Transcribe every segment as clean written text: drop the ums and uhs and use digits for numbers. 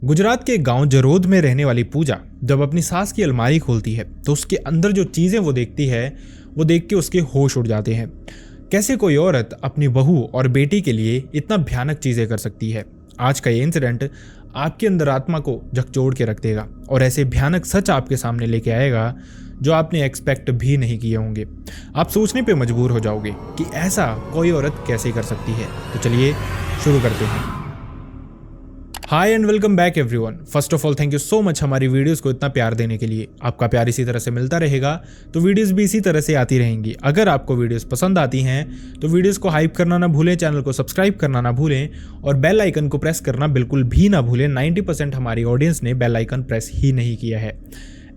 गुजरात के गांव जरोद में रहने वाली पूजा जब अपनी सास की अलमारी खोलती है तो उसके अंदर जो चीजें वो देखती है वो देख के उसके होश उड़ जाते हैं। कैसे कोई औरत अपनी बहू और बेटी के लिए इतना भयानक चीजें कर सकती है। आज का ये इंसिडेंट आपके अंदर आत्मा को झकझोर के रख देगा और ऐसे भयानक सच आपके सामने लेके आएगा जो आपने एक्सपेक्ट भी नहीं किए होंगे। आप सोचने पे मजबूर हो जाओगे कि ऐसा कोई औरत कैसे कर सकती है। तो चलिए शुरू करते हैं। Hi and welcome back everyone. First of all thank you so much हमारी वीडियोस को इतना प्यार देने के लिए। आपका प्यार इसी तरह से मिलता रहेगा तो वीडियोस भी इसी तरह से आती रहेंगी। अगर आपको वीडियोस पसंद आती हैं तो वीडियोस को हाइप करना ना भूलें, चैनल को सब्सक्राइब करना ना भूलें और बेल आइकन को प्रेस करना बिल्कुल भी ना भूलें। 90% हमारी ऑडियंस ने बेल आइकन प्रेस ही नहीं किया है।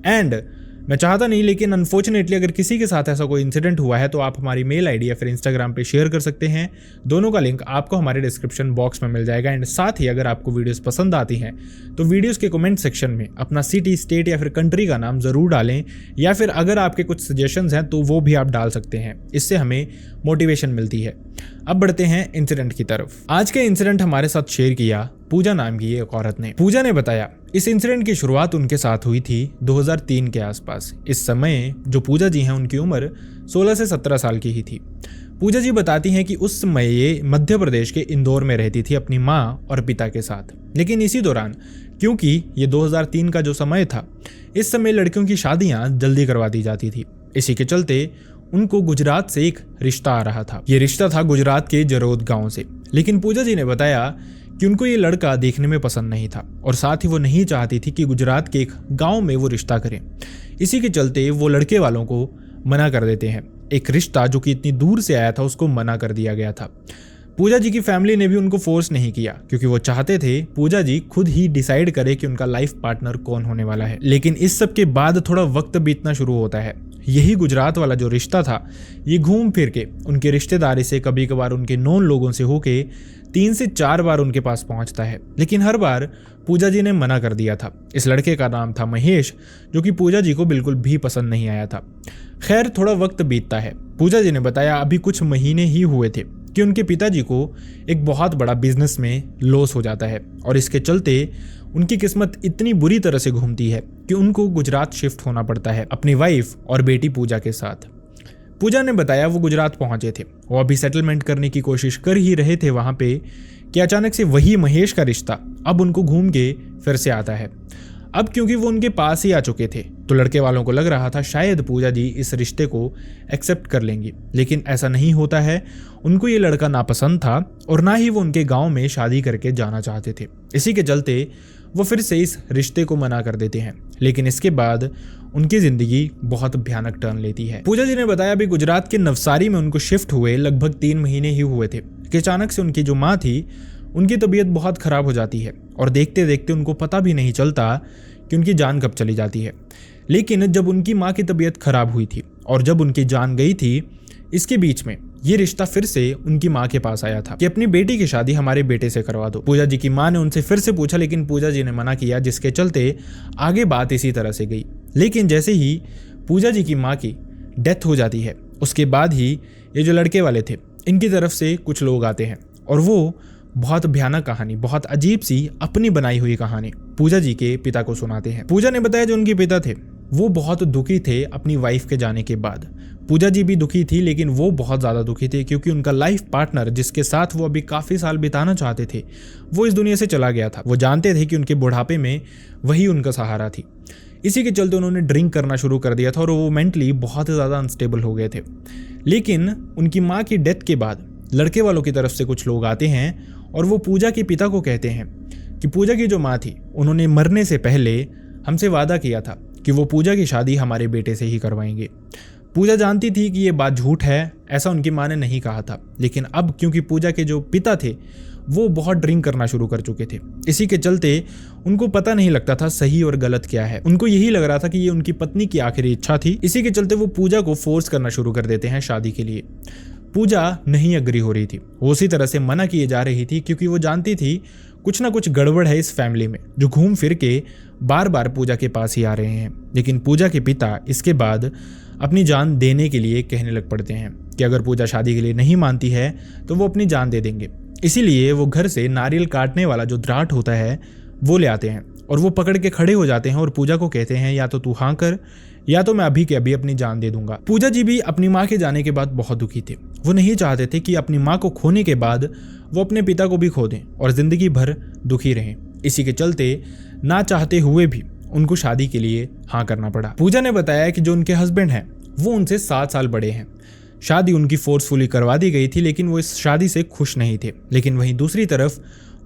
एंड मैं चाहता नहीं, लेकिन अनफॉर्चुनेटली अगर किसी के साथ ऐसा कोई इंसिडेंट हुआ है तो आप हमारी मेल आईडी या फिर इंस्टाग्राम पे शेयर कर सकते हैं। दोनों का लिंक आपको हमारे डिस्क्रिप्शन बॉक्स में मिल जाएगा। एंड साथ ही अगर आपको वीडियोस पसंद आती हैं तो वीडियोस के कमेंट सेक्शन में अपना सिटी, स्टेट या फिर कंट्री का नाम ज़रूर डालें, या फिर अगर आपके कुछ सजेशंस हैं तो वो भी आप डाल सकते हैं। इससे हमें मोटिवेशन मिलती है। अब बढ़ते हैं इंसिडेंट की तरफ। आज का इंसिडेंट हमारे साथ शेयर किया पूजा नाम की एक औरत ने। पूजा ने बताया इस इंसिडेंट की शुरुआत उनके साथ हुई थी 2003 के आसपास। इस समय जो पूजा जी हैं उनकी उम्र 16 से 17 साल की ही थी। पूजा जी बताती हैं कि उस समय ये मध्य प्रदेश के इंदौर में रहती थी अपनी माँ और पिता के साथ। लेकिन इसी दौरान, क्योंकि ये 2003 का जो समय था, इस समय लड़कियों की शादियाँ जल्दी करवा दी जाती थी। इसी के चलते उनको गुजरात से एक रिश्ता आ रहा था। ये रिश्ता था गुजरात के जरोद गांव से। लेकिन पूजा जी ने बताया कि उनको ये लड़का देखने में पसंद नहीं था और साथ ही वो नहीं चाहती थी कि गुजरात के एक गांव में वो रिश्ता करें। इसी के चलते वो लड़के वालों को मना कर देते हैं। एक रिश्ता जो कि इतनी दूर से आया था उसको मना कर दिया गया था। पूजा जी की फैमिली ने भी उनको फोर्स नहीं किया, क्योंकि वो चाहते थे पूजा जी खुद ही डिसाइड करे कि उनका लाइफ पार्टनर कौन होने वाला है। लेकिन इस सब के बाद थोड़ा वक्त बीतना शुरू होता है। यही गुजरात वाला जो रिश्ता था ये घूम फिर के उनके रिश्तेदारी से, कभी कभार उनके नॉन लोगों से होके 3 से 4 बार उनके पास पहुंचता है। लेकिन हर बार पूजा जी ने मना कर दिया था। इस लड़के का नाम था महेश, जो कि पूजा जी को बिल्कुल भी पसंद नहीं आया था। खैर थोड़ा वक्त बीतता है। पूजा जी ने बताया अभी कुछ महीने ही हुए थे कि उनके पिताजी को एक बहुत बड़ा बिजनेस में लॉस हो जाता है और इसके चलते उनकी किस्मत इतनी बुरी तरह से घूमती है कि उनको गुजरात शिफ्ट होना पड़ता है अपनी वाइफ और बेटी पूजा के साथ। पूजा ने बताया वो गुजरात पहुंचे थे, वो अभी सेटलमेंट करने की कोशिश कर ही रहे थे वहां पे कि अचानक से वही महेश का रिश्ता अब उनको घूम के फिर से आता है। अब क्योंकि वो उनके पास ही आ चुके थे तो लड़के वालों को लग रहा था शायद पूजा जी इस रिश्ते को एक्सेप्ट कर लेंगी, लेकिन ऐसा नहीं होता है। उनको ये लड़का नापसंद था और ना ही वो उनके गांव में शादी करके जाना चाहते थे। इसी के चलते वो फिर से इस रिश्ते को मना कर देते हैं। लेकिन इसके बाद उनकी जिंदगी बहुत भयानक टर्न लेती है। पूजा जी ने बताया अभी गुजरात के नवसारी में उनको शिफ्ट हुए लगभग 3 महीने ही हुए थे कि अचानक से उनकी जो माँ थी उनकी तबीयत बहुत खराब हो जाती है और देखते देखते उनको पता भी नहीं चलता कि उनकी जान कब चली जाती है। लेकिन जब उनकी माँ की तबीयत खराब हुई थी और जब उनकी जान गई थी, इसके बीच में ये रिश्ता फिर से उनकी माँ के पास आया था कि अपनी बेटी की शादी हमारे बेटे से करवा दो। पूजा जी की माँ ने उनसे फिर से पूछा, लेकिन पूजा जी ने मना किया, जिसके चलते आगे बात इसी तरह से गई। लेकिन जैसे ही पूजा जी की माँ की डेथ हो जाती है उसके बाद ही ये जो लड़के वाले थे इनकी तरफ से कुछ लोग आते हैं और वो बहुत भयानक कहानी, बहुत अजीब सी अपनी बनाई हुई कहानी पूजा जी के पिता को सुनाते हैं। पूजा ने बताया जो उनके पिता थे वो बहुत दुखी थे अपनी वाइफ के जाने के बाद। पूजा जी भी दुखी थी, लेकिन वो बहुत ज़्यादा दुखी थे क्योंकि उनका लाइफ पार्टनर जिसके साथ वो अभी काफ़ी साल बिताना चाहते थे वो इस दुनिया से चला गया था। वो जानते थे कि उनके बुढ़ापे में वही उनका सहारा थी। इसी के चलते उन्होंने ड्रिंक करना शुरू कर दिया था और वो मेंटली बहुत ज़्यादा अनस्टेबल हो गए थे। लेकिन उनकी माँ की डेथ के बाद लड़के वालों की तरफ से कुछ लोग आते हैं और वो पूजा के पिता को कहते हैं कि पूजा की जो माँ थी उन्होंने मरने से पहले हमसे वादा किया था कि वो पूजा की शादी हमारे बेटे से ही करवाएंगे। पूजा जानती थी कि ये बात झूठ है, ऐसा उनकी माँ ने नहीं कहा था। लेकिन अब क्योंकि पूजा के जो पिता थे वो बहुत ड्रिंक करना शुरू कर चुके थे, इसी के चलते उनको पता नहीं लगता था सही और गलत क्या है। उनको यही लग रहा था कि ये उनकी पत्नी की आखिरी इच्छा थी। इसी के चलते वो पूजा को फोर्स करना शुरू कर देते हैं शादी के लिए। पूजा नहीं अग्री हो रही थी, वो उसी तरह से मना किए जा रही थी क्योंकि वो जानती थी कुछ ना कुछ गड़बड़ है इस फैमिली में जो घूम फिर के बार बार पूजा के पास ही आ रहे हैं। लेकिन पूजा के पिता इसके बाद अपनी जान देने के लिए कहने लग पड़ते हैं कि अगर पूजा शादी के लिए नहीं मानती है तो वो अपनी जान दे देंगे। इसीलिए वो घर से नारियल काटने वाला जो द्राट होता है वो ले आते हैं और वो पकड़ के खड़े हो जाते हैं और पूजा को कहते हैं या तो तू हाँ कर या तो मैं अभी के अभी अपनी जान दे दूंगा। पूजा जी भी अपनी माँ के जाने के बाद बहुत दुखी थे। वो नहीं चाहते थे कि अपनी माँ को खोने के बाद वो अपने पिता को भी खो दें और जिंदगी भर दुखी रहें। इसी के चलते ना चाहते हुए भी उनको शादी के लिए हाँ करना पड़ा। पूजा ने बताया कि जो उनके हस्बैंड हैं वो उनसे 7 साल बड़े हैं। शादी उनकी फोर्सफुली करवा दी गई थी, लेकिन वो इस शादी से खुश नहीं थे। लेकिन वहीं दूसरी तरफ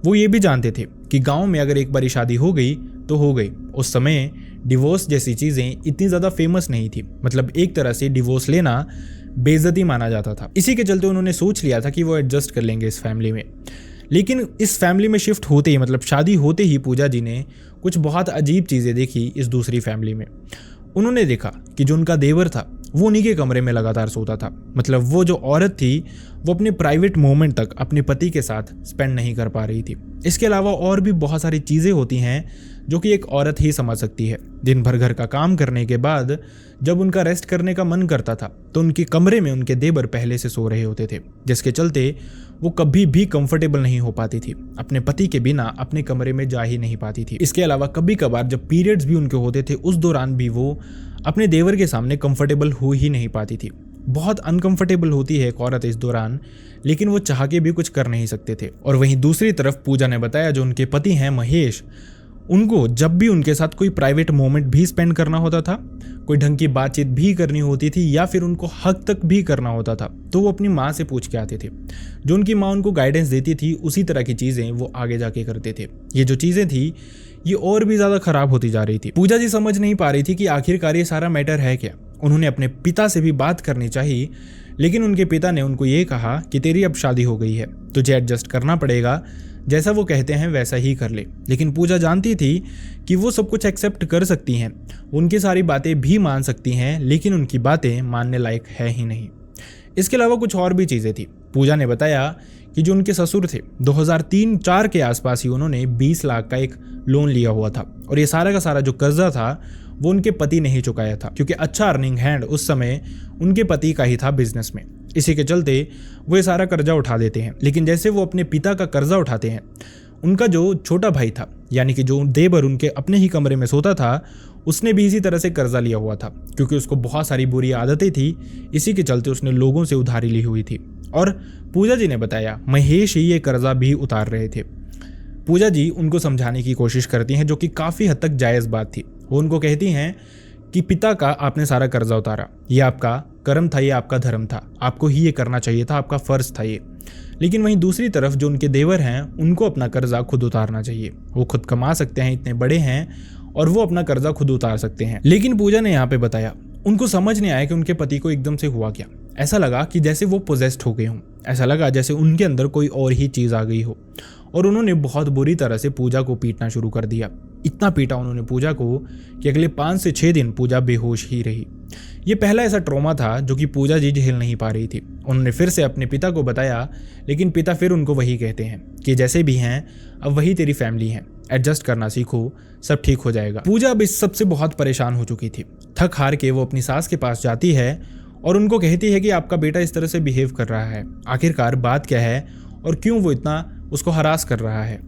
वो ये भी जानते थे कि गांव में अगर एक बारी शादी हो गई तो हो गई। उस समय डिवोर्स जैसी चीज़ें इतनी ज़्यादा फेमस नहीं थी, मतलब एक तरह से डिवोर्स लेना बेइज्जती माना जाता था। इसी के चलते उन्होंने सोच लिया था कि वो एडजस्ट कर लेंगे इस फैमिली में। लेकिन इस फैमिली में शिफ्ट होते ही, मतलब शादी होते ही, पूजा जी ने कुछ बहुत अजीब चीज़ें देखी इस दूसरी फैमिली में। उन्होंने देखा कि जो उनका देवर था वो उन्हीं के कमरे में लगातार सोता था। मतलब वो जो औरत थी वो अपने प्राइवेट मोमेंट तक अपने पति के साथ स्पेंड नहीं कर पा रही थी। इसके अलावा और भी बहुत सारी चीज़ें होती हैं जो कि एक औरत ही समझ सकती है। दिन भर घर का काम करने के बाद जब उनका रेस्ट करने का मन करता था तो उनके कमरे में उनके देवर पहले से सो रहे होते थे, जिसके चलते वो कभी भी कंफर्टेबल नहीं हो पाती थी। अपने पति के बिना अपने कमरे में जा ही नहीं पाती थी। इसके अलावा कभी कभार जब पीरियड्स भी उनके होते थे उस दौरान भी वो अपने देवर के सामने कंफर्टेबल हो ही नहीं पाती थी। बहुत अनकंफर्टेबल होती है एक औरत इस दौरान, लेकिन वो चाह के भी कुछ कर नहीं सकते थे। और वहीं दूसरी तरफ पूजा ने बताया जो उनके पति हैं महेश, उनको जब भी उनके साथ कोई प्राइवेट मोमेंट भी स्पेंड करना होता था, कोई ढंग की बातचीत भी करनी होती थी या फिर उनको हक तक भी करना होता था तो वो अपनी माँ से पूछ के आते थे। जो उनकी माँ उनको गाइडेंस देती थी उसी तरह की चीज़ें वो आगे जाके करते थे। ये जो चीज़ें थी ये और भी ज़्यादा खराब होती जा रही थी। पूजा जी समझ नहीं पा रही थी कि आखिरकार ये सारा मैटर है क्या। उन्होंने अपने पिता से भी बात करनी चाहिए, लेकिन उनके पिता ने उनको ये कहा कि तेरी अब शादी हो गई है, तुझे एडजस्ट करना पड़ेगा, जैसा वो कहते हैं वैसा ही कर ले। लेकिन पूजा जानती थी कि वो सब कुछ एक्सेप्ट कर सकती हैं, उनकी सारी बातें भी मान सकती हैं, लेकिन उनकी बातें मानने लायक है ही नहीं। इसके अलावा कुछ और भी चीज़ें थी। पूजा ने बताया कि जो उनके ससुर थे 2003-04 के आसपास ही उन्होंने 20 लाख का एक लोन लिया हुआ था और ये सारा का सारा जो कर्जा था वो उनके पति ने ही चुकाया था, क्योंकि अच्छा अर्निंग हैंड उस समय उनके पति का ही था बिजनेस में। इसी के चलते वो ये सारा कर्जा उठा देते हैं। लेकिन जैसे वो अपने पिता का कर्जा उठाते हैं, उनका जो छोटा भाई था यानी कि जो देवर उनके अपने ही कमरे में सोता था, उसने भी इसी तरह से कर्जा लिया हुआ था, क्योंकि उसको बहुत सारी बुरी आदतें थी। इसी के चलते उसने लोगों से उधारी ली हुई थी और पूजा जी ने बताया महेश ही ये कर्जा भी उतार रहे थे। पूजा जी उनको समझाने की कोशिश करती हैं, जो कि काफ़ी हद तक जायज़ बात थी। वो उनको कहती हैं कि पिता का आपने सारा कर्जा उतारा, ये आपका कर्म था, ये आपका धर्म था, आपको ही ये करना चाहिए था, आपका फ़र्ज़ था ये। लेकिन वहीं दूसरी तरफ जो उनके देवर हैं उनको अपना कर्जा खुद उतारना चाहिए। वो खुद कमा सकते हैं, इतने बड़े हैं और वो अपना कर्जा खुद उतार सकते हैं। लेकिन पूजा ने यहाँ पे बताया उनको समझ नहीं आया कि उनके पति को एकदम से हुआ क्या। ऐसा लगा कि जैसे वो पोजेस्ड हो गए हों, ऐसा लगा जैसे उनके अंदर कोई और ही चीज़ आ गई हो और उन्होंने बहुत बुरी तरह से पूजा को पीटना शुरू कर दिया। इतना पीटा उन्होंने पूजा को कि अगले 5 से 6 दिन पूजा बेहोश ही रही। ये पहला ऐसा ट्रॉमा था जो कि पूजा जी झेल नहीं पा रही थी। उन्होंने फिर से अपने पिता को बताया, लेकिन पिता फिर उनको वही कहते हैं कि जैसे भी हैं अब वही तेरी फैमिली है, एडजस्ट करना सीखो, सब ठीक हो जाएगा। पूजा अब इस सबसे बहुत परेशान हो चुकी थी। थक हार के वो अपनी सास के पास जाती है और उनको कहती है कि आपका बेटा इस तरह से बिहेव कर रहा है, आखिरकार बात क्या है और क्यों वो इतना उसको हरास कर रहा है।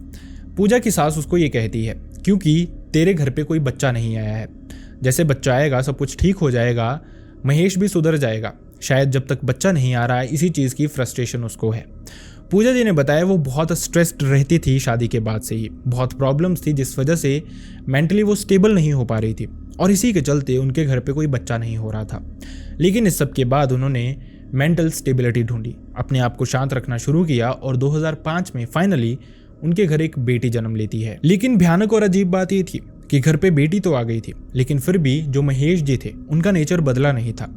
पूजा की सास उसको ये कहती है क्योंकि तेरे घर पे कोई बच्चा नहीं आया है, जैसे बच्चा आएगा सब कुछ ठीक हो जाएगा, महेश भी सुधर जाएगा। शायद जब तक बच्चा नहीं आ रहा है इसी चीज़ की फ्रस्ट्रेशन उसको है। पूजा जी ने बताया वो बहुत स्ट्रेस्ड रहती थी शादी के बाद से ही, बहुत प्रॉब्लम्स थी जिस वजह से मेंटली वो स्टेबल नहीं हो पा रही थी और इसी के चलते उनके घर पे कोई बच्चा नहीं हो रहा था। लेकिन इस सब के बाद उन्होंने मेंटल स्टेबिलिटी ढूंढी, अपने आप को शांत रखना शुरू किया और 2005 में फाइनली उनके घर एक बेटी जन्म लेती है। लेकिन भयानक और अजीब बात ये थी कि घर पे बेटी तो आ गई थी, लेकिन फिर भी जो महेश जी थे उनका नेचर बदला नहीं था।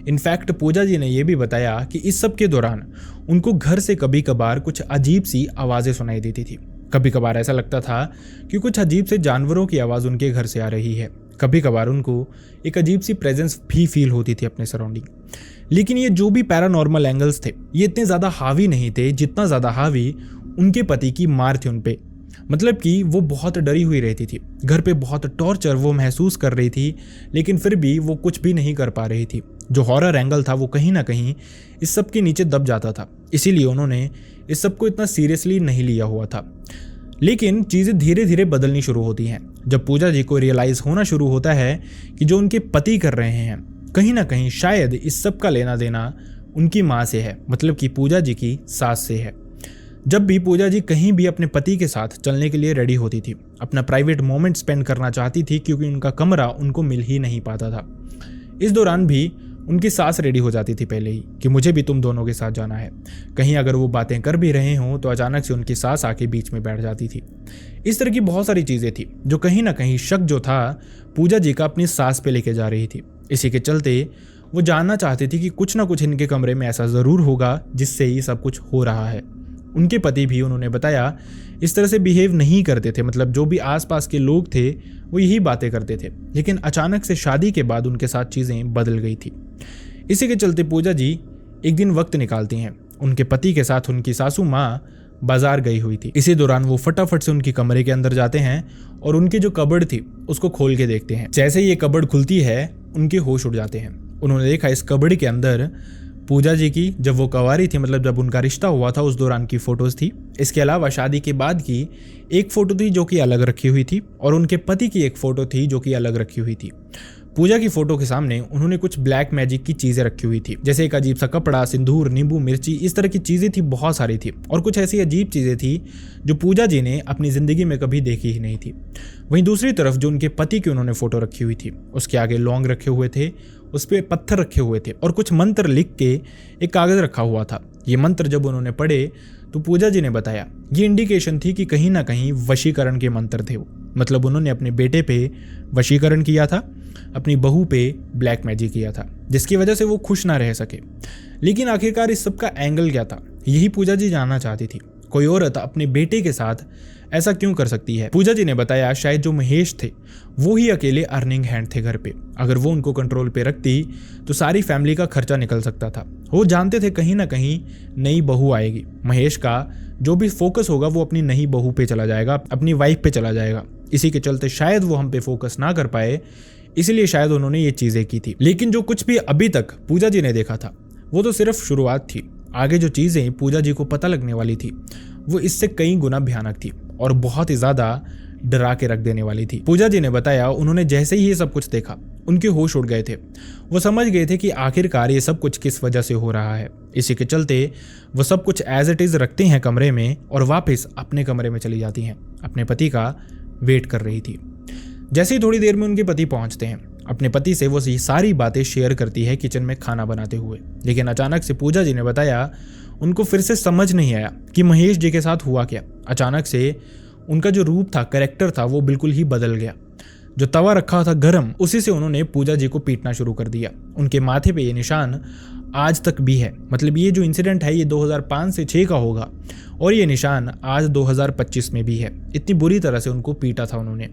इनफैक्ट पूजा जी ने यह भी बताया कि इस सब के दौरान उनको घर से कभी कभार कुछ अजीब सी आवाज़ें सुनाई देती थी। कभी कभार ऐसा लगता था कि कुछ अजीब से जानवरों की आवाज़ उनके घर से आ रही है। कभी कभार उनको एक अजीब सी प्रेजेंस भी फील होती थी अपने सराउंडिंग। लेकिन ये जो भी पैरानॉर्मल एंगल्स थे ये इतने ज़्यादा हावी नहीं थे जितना ज़्यादा हावी उनके पति की मार थी उन पे। मतलब कि वो बहुत डरी हुई रहती थी, घर पे बहुत टॉर्चर वो महसूस कर रही थी, लेकिन फिर भी वो कुछ भी नहीं कर पा रही थी। जो हॉरर एंगल था वो कहीं ना कहीं इस सब के नीचे दब जाता था, इसीलिए उन्होंने इस सब को इतना सीरियसली नहीं लिया हुआ था। लेकिन चीज़ें धीरे धीरे बदलनी शुरू होती हैं जब पूजा जी को रियलाइज़ होना शुरू होता है कि जो उनके पति कर रहे हैं कहीं ना कहीं शायद इस सब का लेना देना उनकी माँ से है, मतलब कि पूजा जी की सास से है। जब भी पूजा जी कहीं भी अपने पति के साथ चलने के लिए रेडी होती थी, अपना प्राइवेट मोमेंट स्पेंड करना चाहती थी क्योंकि उनका कमरा उनको मिल ही नहीं पाता था। इस दौरान भी उनकी सास रेडी हो जाती थी पहले ही कि मुझे भी तुम दोनों के साथ जाना है। कहीं अगर वो बातें कर भी रहे हों तो अचानक से उनकी सास आके बीच में बैठ जाती थी। इस तरह की बहुत सारी चीज़ें थी जो कहीं ना कहीं शक जो था पूजा जी का अपनी सास पे लेके जा रही थी। इसी के चलते वो जानना चाहती थी कि कुछ ना कुछ इनके कमरे में ऐसा ज़रूर होगा जिससे ही सब कुछ हो रहा है। उनके पति भी, उन्होंने बताया, इस तरह से बिहेव नहीं करते थे, मतलब जो भी आसपास के लोग थे वो यही बातें करते थे। लेकिन अचानक से शादी के बाद उनके साथ चीज़ें बदल गई थी। इसी के चलते पूजा जी एक दिन वक्त निकालती हैं। उनके पति के साथ उनकी सासू माँ बाजार गई हुई थी। इसी दौरान वो फटाफट से उनकी कमरे के अंदर जाते हैं और उनकी जो कबर्ड थी उसको खोल के देखते हैं। जैसे ही ये कबर्ड खुलती है उनके होश उड़ जाते हैं। उन्होंने देखा इस कबर्ड के अंदर पूजा जी की जब वो कंवारी थी, मतलब जब उनका रिश्ता हुआ था, उस दौरान की फ़ोटोज़ थी। इसके अलावा शादी के बाद की एक फ़ोटो थी जो कि अलग रखी हुई थी और उनके पति की एक फ़ोटो थी जो कि अलग रखी हुई थी। पूजा की फ़ोटो के सामने उन्होंने कुछ ब्लैक मैजिक की चीज़ें रखी हुई थी, जैसे एक अजीब सा कपड़ा, सिंदूर, नींबू, मिर्ची, इस तरह की चीज़ें थी, बहुत सारी थी। और कुछ ऐसी अजीब चीज़ें थी जो पूजा जी ने अपनी ज़िंदगी में कभी देखी ही नहीं थी। वहीं दूसरी तरफ जो उनके पति की उन्होंने फ़ोटो रखी हुई थी उसके आगे लौंग रखे हुए थे, उस पर पत्थर रखे हुए थे और कुछ मंत्र लिख के एक कागज़ रखा हुआ था। ये मंत्र जब उन्होंने पढ़े तो पूजा जी ने बताया ये इंडिकेशन थी कि कहीं ना कहीं वशीकरण के मंत्र थे वो, मतलब उन्होंने अपने बेटे पे वशीकरण किया था, अपनी बहू पे ब्लैक मैजिक किया था, जिसकी वजह से वो खुश ना रह सके। लेकिन आखिरकार इस सब का एंगल क्या था, यही पूजा जी जानना चाहती थी। कोई औरत अपने बेटे के साथ ऐसा क्यों कर सकती है? पूजा जी ने बताया शायद जो महेश थे वो ही अकेले अर्निंग हैंड थे घर पे। अगर वो उनको कंट्रोल पे रखती तो सारी फैमिली का खर्चा निकल सकता था। वो जानते थे कहीं ना कहीं नई बहू आएगी, महेश का जो भी फोकस होगा वो अपनी नई बहू पे चला जाएगा, अपनी वाइफ पे चला जाएगा। इसी के चलते शायद वो हम पे फोकस ना कर पाए, इसलिए शायद उन्होंने ये चीज़ें की थी। लेकिन जो कुछ भी अभी तक पूजा जी ने देखा था वो तो सिर्फ शुरुआत थी। आगे जो चीज़ें पूजा जी को पता लगने वाली थी वो इससे कई गुना भयानक थी और बहुत ही ज़्यादा डरा के रख देने वाली थी। पूजा जी ने बताया उन्होंने जैसे ही ये सब कुछ देखा उनके होश उड़ गए थे। वो समझ गए थे कि आखिरकार ये सब कुछ किस वजह से हो रहा है। इसी के चलते वो सब कुछ एज इट इज़ रखते हैं कमरे में और वापस अपने कमरे में चली जाती हैं। अपने पति का वेट कर रही थी। जैसे ही थोड़ी देर में उनके पति पहुंचते हैं, अपने पति से वो ये सारी बातें शेयर करती है किचन में खाना बनाते हुए। लेकिन अचानक से पूजा जी ने बताया उनको फिर से समझ नहीं आया कि महेश जी के साथ हुआ क्या। अचानक से उनका जो रूप था, कैरेक्टर था, वो बिल्कुल ही बदल गया। जो तवा रखा था गरम, उसी से उन्होंने पूजा जी को पीटना शुरू कर दिया। उनके माथे पे ये निशान आज तक भी है, मतलब ये जो इंसिडेंट है ये 2005 से 6 का होगा और ये निशान आज 2025 में भी है। इतनी बुरी तरह से उनको पीटा था उन्होंने।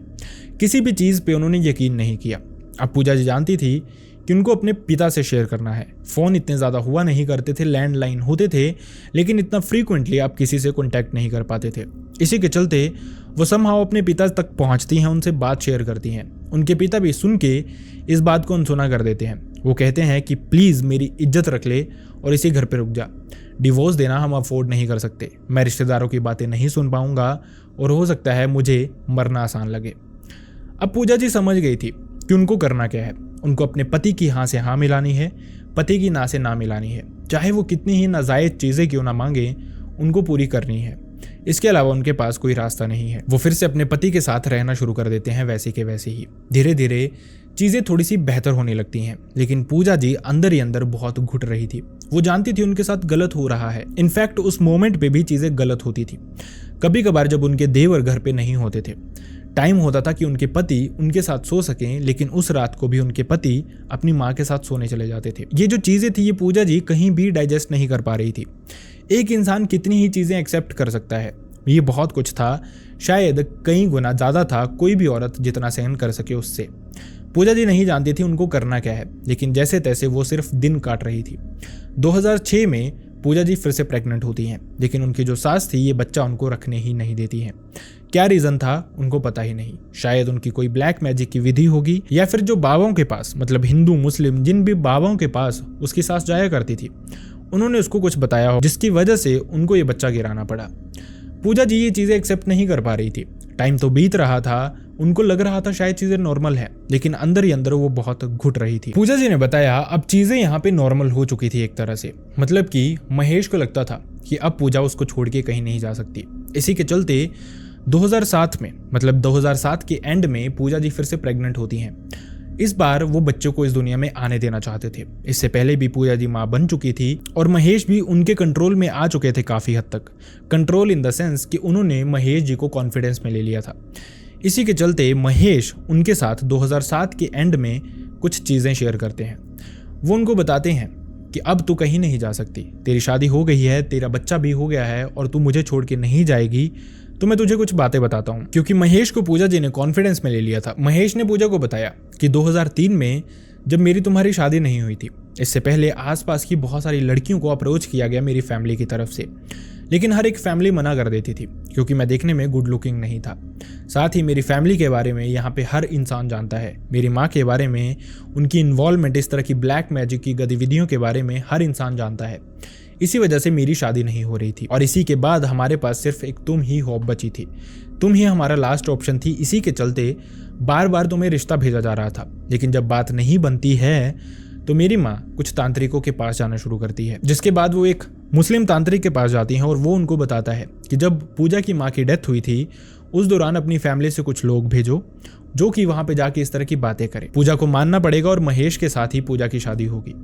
किसी भी चीज़ पे उन्होंने यकीन नहीं किया। अब पूजा जी जानती थी कि उनको अपने पिता से शेयर करना है। फ़ोन इतने ज़्यादा हुआ नहीं करते थे, लैंडलाइन होते थे, लेकिन इतना फ्रीक्वेंटली आप किसी से कॉन्टैक्ट नहीं कर पाते थे। इसी के चलते वो समहाउ अपने पिता तक पहुंचती हैं, उनसे बात शेयर करती हैं। उनके पिता भी सुन के इस बात को अनसुना कर देते हैं। वो कहते हैं कि प्लीज़ मेरी इज्जत रख ले और इसी घर पर रुक जा। डिवोर्स देना हम अफोर्ड नहीं कर सकते। मैं रिश्तेदारों की बातें नहीं सुन पाऊंगा और हो सकता है मुझे मरना आसान लगे। अब पूजा जी समझ गई थी कि उनको करना क्या है। उनको अपने पति की हाँ से हाँ मिलानी है, पति की ना से ना मिलानी है। चाहे वो कितनी ही नाजायज़ चीज़ें क्यों ना मांगे, उनको पूरी करनी है। इसके अलावा उनके पास कोई रास्ता नहीं है। वो फिर से अपने पति के साथ रहना शुरू कर देते हैं वैसे के वैसे ही। धीरे धीरे चीज़ें थोड़ी सी बेहतर होने लगती हैं, लेकिन पूजा जी अंदर ही अंदर बहुत घुट रही थी। वो जानती थी उनके साथ गलत हो रहा है। इनफैक्ट उस मोमेंट पे भी चीज़ें गलत होती थी। कभी कभार जब उनके देवर घर पे नहीं होते थे, टाइम होता था कि उनके पति उनके साथ सो सकें, लेकिन उस रात को भी उनके पति अपनी माँ के साथ सोने चले जाते थे। ये जो चीज़ें थी ये पूजा जी कहीं भी डाइजेस्ट नहीं कर पा रही थी। एक इंसान कितनी ही चीज़ें एक्सेप्ट कर सकता है, ये बहुत कुछ था, शायद कई गुना ज़्यादा था कोई भी औरत जितना सहन कर सके उससे। पूजा जी नहीं जानती थी उनको करना क्या है, लेकिन जैसे तैसे वो सिर्फ दिन काट रही थी। 2006 में पूजा जी फिर से प्रेग्नेंट होती हैं, लेकिन उनकी जो सास थी ये बच्चा उनको रखने ही नहीं देती हैं। क्या रीज़न था उनको पता ही नहीं। शायद उनकी कोई ब्लैक मैजिक की विधि होगी, या फिर जो बाबाओं के पास, मतलब हिंदू मुस्लिम जिन भी बाबाओं के पास उसकी सास जाया करती थी, उन्होंने उसको कुछ बताया हो जिसकी वजह से उनको ये बच्चा गिराना पड़ा। पूजा जी ये चीज़ें एक्सेप्ट नहीं कर पा रही थी। टाइम तो बीत रहा था, उनको लग रहा था शायद चीज़ें नॉर्मल है, लेकिन अंदर ही अंदर वो बहुत घुट रही थी। पूजा जी ने बताया अब चीज़ें यहाँ पे नॉर्मल हो चुकी थी एक तरह से, मतलब कि महेश को लगता था कि अब पूजा उसको छोड़ के कहीं नहीं जा सकती। इसी के चलते 2007 में, मतलब 2007 के एंड में पूजा जी फिर से प्रेग्नेंट होती हैं। इस बार वो बच्चों को इस दुनिया में आने देना चाहते थे। इससे पहले भी पूजा जी माँ बन चुकी थी और महेश भी उनके कंट्रोल में आ चुके थे काफ़ी हद तक। कंट्रोल इन द सेंस कि उन्होंने महेश जी को कॉन्फिडेंस में ले लिया था। इसी के चलते महेश उनके साथ 2007 के एंड में कुछ चीज़ें शेयर करते हैं। वो उनको बताते हैं कि अब तू कहीं नहीं जा सकती, तेरी शादी हो गई है, तेरा बच्चा भी हो गया है और तू मुझे छोड़ के नहीं जाएगी, तो मैं तुझे कुछ बातें बताता हूँ। क्योंकि महेश को पूजा जी ने कॉन्फिडेंस में ले लिया था। महेश ने पूजा को बताया कि 2003 में जब मेरी तुम्हारी शादी नहीं हुई थी, इससे पहले आसपास की बहुत सारी लड़कियों को अप्रोच किया गया मेरी फैमिली की तरफ से, लेकिन हर एक फैमिली मना कर देती थी क्योंकि मैं देखने में गुड लुकिंग नहीं था। साथ ही मेरी फैमिली के बारे में यहाँ पे हर इंसान जानता है, मेरी माँ के बारे में, उनकी इन्वॉल्वमेंट इस तरह की ब्लैक मैजिक की गतिविधियों के बारे में हर इंसान जानता है। इसी वजह से मेरी शादी नहीं हो रही थी और इसी के बाद हमारे पास सिर्फ एक तुम ही होप बची थी, तुम ही हमारा लास्ट ऑप्शन थी। इसी के चलते बार बार तुम्हें रिश्ता भेजा जा रहा था, लेकिन जब बात नहीं बनती है तो मेरी माँ कुछ तांत्रिकों के पास जाना शुरू करती है, जिसके बाद वो एक मुस्लिम तांत्रिक के पास जाती हैं और वो उनको बताता है कि जब पूजा की माँ की डेथ हुई थी उस दौरान अपनी फैमिली से कुछ लोग भेजो जो कि वहां पे जाके इस तरह की बातें करें। पूजा को मानना पड़ेगा और महेश के साथ ही पूजा की शादी होगी।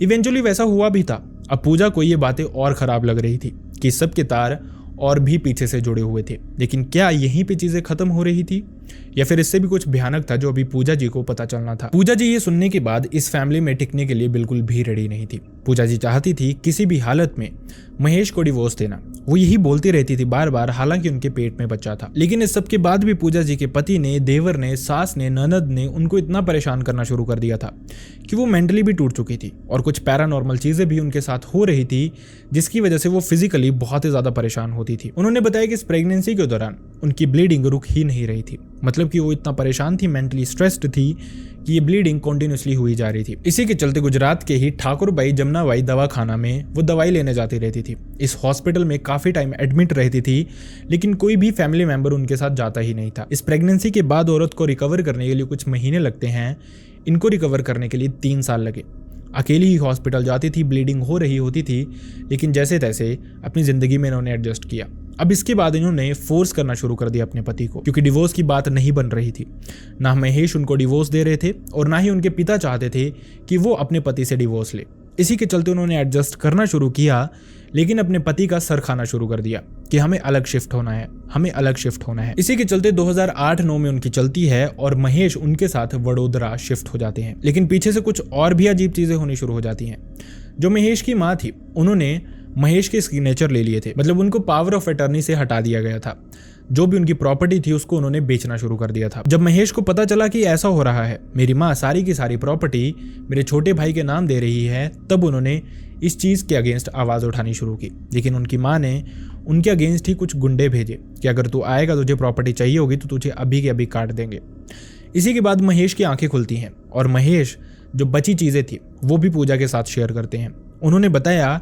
इवेंचुअली वैसा हुआ भी था। अब पूजा को ये बातें और खराब लग रही थी कि सबके तार और भी पीछे से जुड़े हुए थे, लेकिन क्या यहीं पे चीजें खत्म हो रही थी या फिर इससे भी कुछ भयानक था जो अभी पूजा जी को पता चलना था। पूजा जी ये सुनने के बाद इस फैमिली में टिकने के लिए बिल्कुल भी रेडी नहीं थी। पूजा जी चाहती थी किसी भी हालत में महेश को डिवोर्स देना, वो यही बोलती रहती थी बार बार, हालांकि उनके पेट में बच्चा था। लेकिन इस सब के बाद भी पूजा जी के पति ने, देवर ने, सास ने, ननद ने उनको इतना परेशान करना शुरू कर दिया था कि वो मेंटली भी टूट चुकी थी और कुछ पैरानॉर्मल चीजें भी उनके साथ हो रही थी जिसकी वजह से वो फिजिकली बहुत ही ज्यादा परेशान होती थी। उन्होंने बताया कि इस प्रेगनेंसी के दौरान उनकी ब्लीडिंग रुक ही नहीं रही थी, मतलब कि वो इतना परेशान थी, मेंटली स्ट्रेस्ड थी कि ये ब्लीडिंग कंटिन्यूसली हुई जा रही थी। इसी के चलते गुजरात के ही ठाकुरबाई जमुनाबाई दवाखाना में वो दवाई लेने जाती रहती थी। इस हॉस्पिटल में काफी टाइम एडमिट रहती थी, लेकिन कोई भी फैमिली मेंबर उनके साथ जाता ही नहीं था। इस प्रेगनेंसी के बाद औरत को रिकवर करने के लिए कुछ महीने लगते हैं, इनको रिकवर करने के लिए 3 साल लगे। अकेली ही हॉस्पिटल जाती थी, ब्लीडिंग हो रही होती थी, लेकिन जैसे तैसे अपनी जिंदगी में इन्होंने एडजस्ट किया। अब इसके बाद इन्होंने फोर्स करना शुरू कर दिया अपने पति को, क्योंकि डिवोर्स की बात नहीं बन रही थी। ना महेश उनको डिवोर्स दे रहे थे और ना ही उनके पिता चाहते थे कि वो अपने पति से डिवोर्स ले। इसी के चलते उन्होंने एडजस्ट करना शुरू किया, लेकिन अपने पति का सर खाना शुरू कर दिया कि हमें अलग शिफ्ट होना है, हमें अलग शिफ्ट होना है। इसी के चलते 2008-9 में उनकी चलती है और महेश उनके साथ वडोदरा शिफ्ट हो जाते हैं। लेकिन पीछे से कुछ और भी अजीब चीजें होनी शुरू हो जाती हैं। जो महेश की माँ थी, उन्होंने महेश के सिग्नेचर ले लिए थे, मतलब उनको पावर ऑफ अटर्नी से हटा दिया गया था। जो भी उनकी प्रॉपर्टी थी उसको उन्होंने बेचना शुरू कर दिया था। जब महेश को पता चला कि ऐसा हो रहा है, मेरी माँ सारी की सारी प्रॉपर्टी मेरे छोटे भाई के नाम दे रही है, तब उन्होंने इस चीज़ के अगेंस्ट आवाज़ उठानी शुरू की। लेकिन उनकी माँ ने उनके अगेंस्ट ही कुछ गुंडे भेजे कि अगर तू आएगा, तुझे प्रॉपर्टी चाहिए होगी तो तुझे अभी के अभी काट देंगे। इसी के बाद महेश की आंखें खुलती हैं और महेश जो बची चीज़ें थी वो भी पूजा के साथ शेयर करते हैं। उन्होंने बताया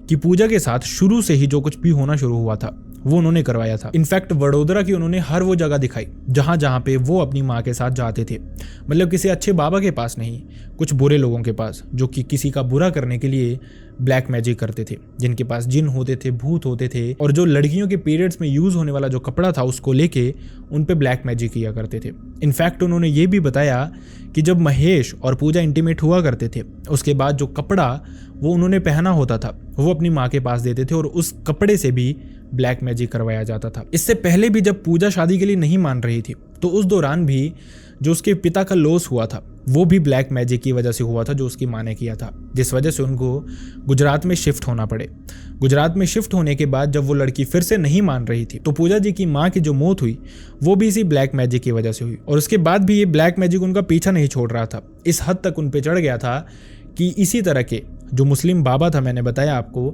कि पूजा के साथ शुरू से ही जो कुछ भी होना शुरू हुआ था वो उन्होंने करवाया था। इनफैक्ट वडोदरा की उन्होंने हर वो जगह दिखाई जहाँ जहाँ पे वो अपनी माँ के साथ जाते थे, मतलब किसी अच्छे बाबा के पास नहीं, कुछ बुरे लोगों के पास जो कि किसी का बुरा करने के लिए ब्लैक मैजिक करते थे, जिनके पास जिन होते थे, भूत होते थे, और जो लड़कियों के पीरियड्स में यूज होने वाला जो कपड़ा था उसको लेके उन पे ब्लैक मैजिक किया करते थे। इनफैक्ट उन्होंने ये भी बताया कि जब महेश और पूजा इंटीमेट हुआ करते थे, उसके बाद जो कपड़ा वो उन्होंने पहना होता था वो अपनी माँ के पास देते थे और उस कपड़े से भी ब्लैक मैजिक करवाया जाता था। इससे पहले भी जब पूजा शादी के लिए नहीं मान रही थी तो उस दौरान भी जो उसके पिता का लॉस हुआ था वो भी ब्लैक मैजिक की वजह से हुआ था, जो उसकी माँ ने किया था, जिस वजह से उनको गुजरात में शिफ्ट होना पड़े। गुजरात में शिफ्ट होने के बाद जब वो लड़की फिर से नहीं मान रही थी तो पूजा जी की माँ की जो मौत हुई वो भी इसी ब्लैक मैजिक की वजह से हुई, और उसके बाद भी ये ब्लैक मैजिक उनका पीछा नहीं छोड़ रहा था। इस हद तक उन पे चढ़ गया था कि इसी तरह के जो मुस्लिम बाबा था, मैंने बताया आपको,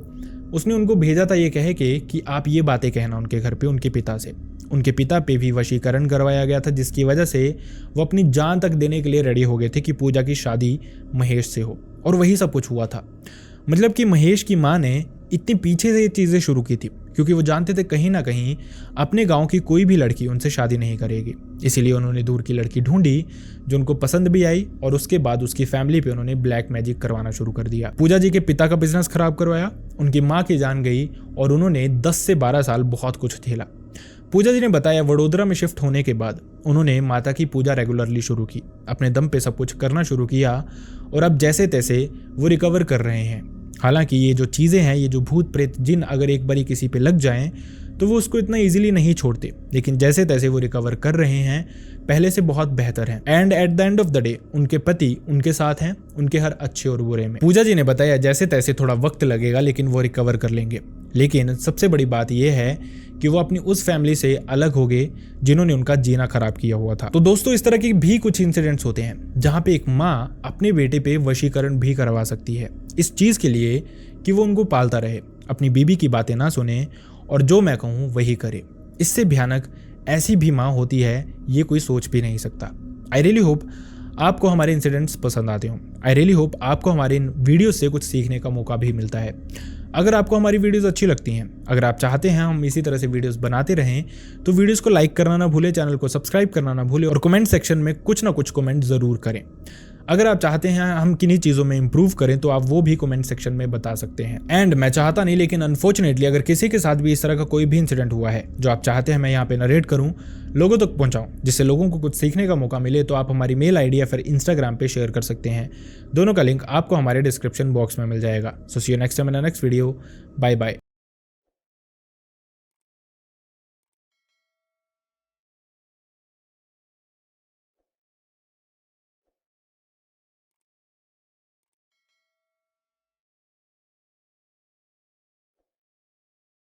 उसने उनको भेजा था ये कहे के कि आप ये बातें कहना उनके घर पे उनके पिता से। उनके पिता पे भी वशीकरण करवाया गया था, जिसकी वजह से वो अपनी जान तक देने के लिए रेडी हो गए थे कि पूजा की शादी महेश से हो, और वही सब कुछ हुआ था। मतलब कि महेश की माँ ने इतनी पीछे से ये चीज़ें शुरू की थी, क्योंकि वो जानते थे कहीं ना कहीं अपने गांव की कोई भी लड़की उनसे शादी नहीं करेगी। इसीलिए उन्होंने दूर की लड़की ढूंढी जो उनको पसंद भी आई और उसके बाद उसकी फैमिली पे उन्होंने ब्लैक मैजिक करवाना शुरू कर दिया। पूजा जी के पिता का बिजनेस खराब करवाया, उनकी माँ की जान गई और उन्होंने 10 से 12 साल बहुत कुछ झेला। पूजा जी ने बताया वडोदरा में शिफ्ट होने के बाद उन्होंने माता की पूजा रेगुलरली शुरू की, अपने दम पे सब कुछ करना शुरू किया और अब जैसे तैसे वो रिकवर कर रहे हैं। हालांकि ये जो चीज़ें हैं, ये जो भूत प्रेत जिन अगर एक बारी किसी पे लग जाएं तो वो उसको इतना इजीली नहीं छोड़ते, लेकिन जैसे तैसे वो रिकवर कर रहे हैं, पहले से बहुत बेहतर हैं। And at the end of the day उनके पति उनके साथ हैं, उनके हर अच्छे और बुरे में। पूजा जी ने बताया जैसे तैसे थोड़ा वक्त लगेगा लेकिन वो रिकवर कर लेंगे। लेकिन सबसे बड़ी बात यह है कि वो अपनी उस फैमिली से अलग हो गए जिन्होंने उनका जीना खराब किया हुआ था। तो दोस्तों इस तरह के भी कुछ इंसिडेंट्स होते हैं जहाँ पे एक माँ अपने बेटे पे वशीकरण भी करवा सकती है, इस चीज़ के लिए कि वो उनको पालता रहे, अपनी बीबी की बातें ना सुने और जो मैं कहूँ वही करे। इससे भयानक ऐसी भी माँ होती है, ये कोई सोच भी नहीं सकता। आई रियली होप आपको हमारे इंसिडेंट्स पसंद आते हों। आई रियली होप आपको हमारे इन वीडियोस से कुछ सीखने का मौका भी मिलता है। अगर आपको हमारी वीडियोस अच्छी लगती हैं, अगर आप चाहते हैं हम इसी तरह से वीडियोस बनाते रहें, तो वीडियोस को लाइक करना ना भूलें, चैनल को सब्सक्राइब करना ना भूलें और कमेंट सेक्शन में कुछ ना कुछ कमेंट ज़रूर करें। अगर आप चाहते हैं हम किन्हीं चीज़ों में इंप्रूव करें तो आप वो भी कमेंट सेक्शन में बता सकते हैं। एंड मैं चाहता नहीं, लेकिन अनफॉर्चुनेटली अगर किसी के साथ भी इस तरह का कोई भी इंसिडेंट हुआ है जो आप चाहते हैं मैं यहाँ पे नरेट करूँ, लोगों तक पहुँचाऊँ, जिससे लोगों को कुछ सीखने का मौका मिले, तो आप हमारी मेल आईडी या फिर इंस्टाग्राम पे शेयर कर सकते हैं। दोनों का लिंक आपको हमारे डिस्क्रिप्शन बॉक्स में मिल जाएगा। So see you next time in next video. Bye bye.